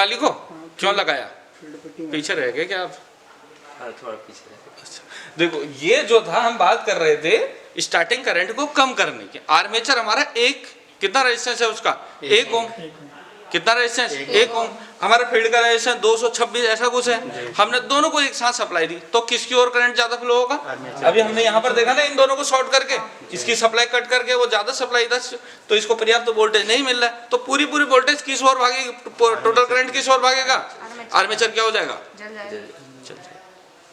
वाली को क्यों लगाया? पीछे रह गए क्या आप? थोड़ा पीछे। अच्छा देखो, ये जो था हम बात कर रहे थे स्टार्टिंग करंट को कम करने की। आर्मेचर हमारा एक कितना रेजिस्टेंस है उसका? 1 ओम। कितना रेजिस्टेंस? 1 ओम। हमारा फील्ड का रेजिस्टेंस 226 ऐसा कुछ है। हमने दोनों को एक साथ सप्लाई दी तो किसकी ओर करंट ज्यादा फ्लो होगा? अभी हमने यहाँ पर देखा ना, इन दोनों को शॉर्ट करके इसकी सप्लाई कट करके वो ज्यादा सप्लाई था तो इसको पर्याप्त वोल्टेज नहीं मिल रहा है, तो पूरी वोल्टेज किस ओर भागेगी? टोटल करंट किस ओर भागेगा? आर्मेचर क्या हो जाएगा?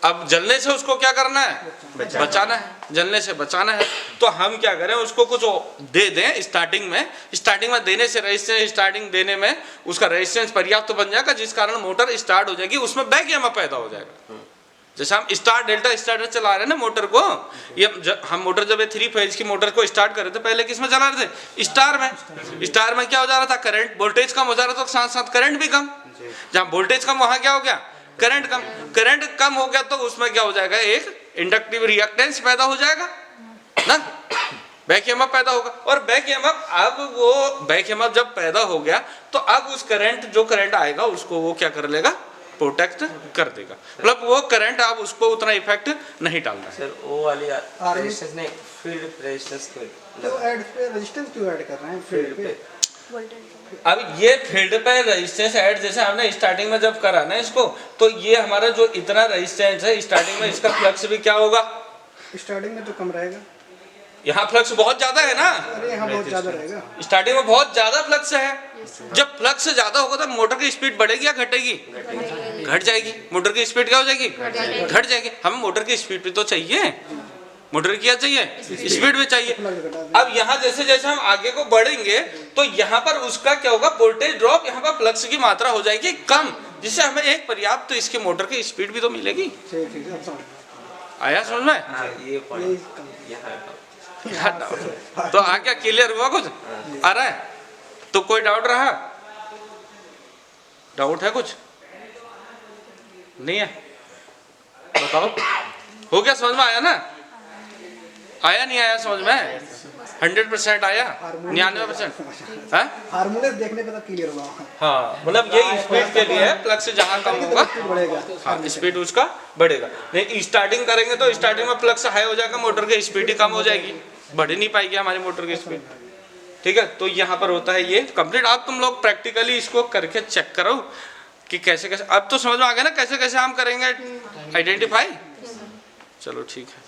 अब जलने से उसको क्या करना है? बचाना है। जलने से बचाना है तो हम क्या करें, उसको कुछ दे दें स्टार्टिंग में देने से रेजिस्टेंस स्टार्टिंग देने में उसका रेजिस्टेंस पर्याप्त बन जाएगा, जिस कारण मोटर स्टार्ट हो जाएगी, उसमें बैक ईएमएफ पैदा हो जाएगा। जैसे हम स्टार्ट डेल्टा स्टार्टर चला रहे हैं ना मोटर को, ये हम मोटर जब 3 फेज की मोटर को स्टार्ट कर रहे थे, पहले किस में चला रहे थे? स्टार में। स्टार में क्या हो जा रहा था? करंट, वोल्टेज कम हो जा रहा था, साथ साथ करंट भी कम। जहाँ वोल्टेज कम वहां क्या हो गया? करंट कम। करंट कम हो गया तो उसमें क्या हो जाएगा? एक इंडक्टिव रिएक्टेंस पैदा हो जाएगा ना, बैक ईएमएफ पैदा होगा। और बैक ईएमएफ, अब वो बैक ईएमएफ जब पैदा हो गया तो अब उस करंट, जो करंट आएगा उसको वो क्या कर लेगा? प्रोटेक्ट कर देगा। मतलब वो करंट अब उसको उतना इफेक्ट नहीं डालना है। सर वो वाली रेजिस्टेंस नहीं, फील्ड रेजिस्टेंस तो ऐड पे रेजिस्टेंस क्यों ऐड कर रहे हैं फील्ड पे? अब ये फील्ड पे रेजिस्टेंस ऐड जैसे हमने स्टार्टिंग में जब करा ना इसको, तो ये हमारा जो इतना रेजिस्टेंस है स्टार्टिंग में, इसका फ्लक्स भी क्या होगा? स्टार्टिंग में तो कम रहेगा। यहाँ फ्लक्स बहुत ज्यादा है ना, अरे यहाँ बहुत ज्यादा रहेगा। स्टार्टिंग में बहुत ज्यादा फ्लक्स है। जब फ्लक्स ज्यादा होगा तो मोटर की स्पीड बढ़ेगी या घटेगी? घट जाएगी। मोटर की स्पीड क्या हो जाएगी? घट जाएगी। हमें मोटर की स्पीड भी तो चाहिए, मोटर की क्या चाहिए? स्पीड भी चाहिए। अब यहाँ जैसे जैसे हम आगे को बढ़ेंगे तो यहाँ पर उसका क्या होगा? वोल्टेज ड्रॉप, यहाँ पर फ्लक्स की मात्रा हो जाएगी कम, जिससे हमें एक पर्याप्त तो इसके मोटर की स्पीड भी तो मिलेगी। आया समझ में? तो आ क्या क्लियर हुआ? कुछ आ रहा है? तो कोई डाउट रहा? डाउट है कुछ? नहीं है? बताओ। हो गया? समझ में आया ना? आया नहीं आया समझ में? 100% आया? 99%? हार्मोनियस देखने पे तो क्लियर हुआ। हाँ, मतलब ये स्पीड के लिए फ्लक्स जहाँ कम होगा, हाँ स्पीड उसका बढ़ेगा। नहीं स्टार्टिंग करेंगे तो स्टार्टिंग में फ्लक्स हाई हो जाएगा, मोटर की स्पीड ही कम हो जाएगी, बढ़ ही नहीं पाएगी हमारी मोटर की स्पीड। ठीक है, तो यहाँ पर होता है ये कंप्लीट। आप तुम लोग प्रैक्टिकली इसको करके चेक करो कि कैसे कैसे, अब तो समझ में आ गया ना कैसे कैसे हम करेंगे आइडेंटिफाई। चलो ठीक है।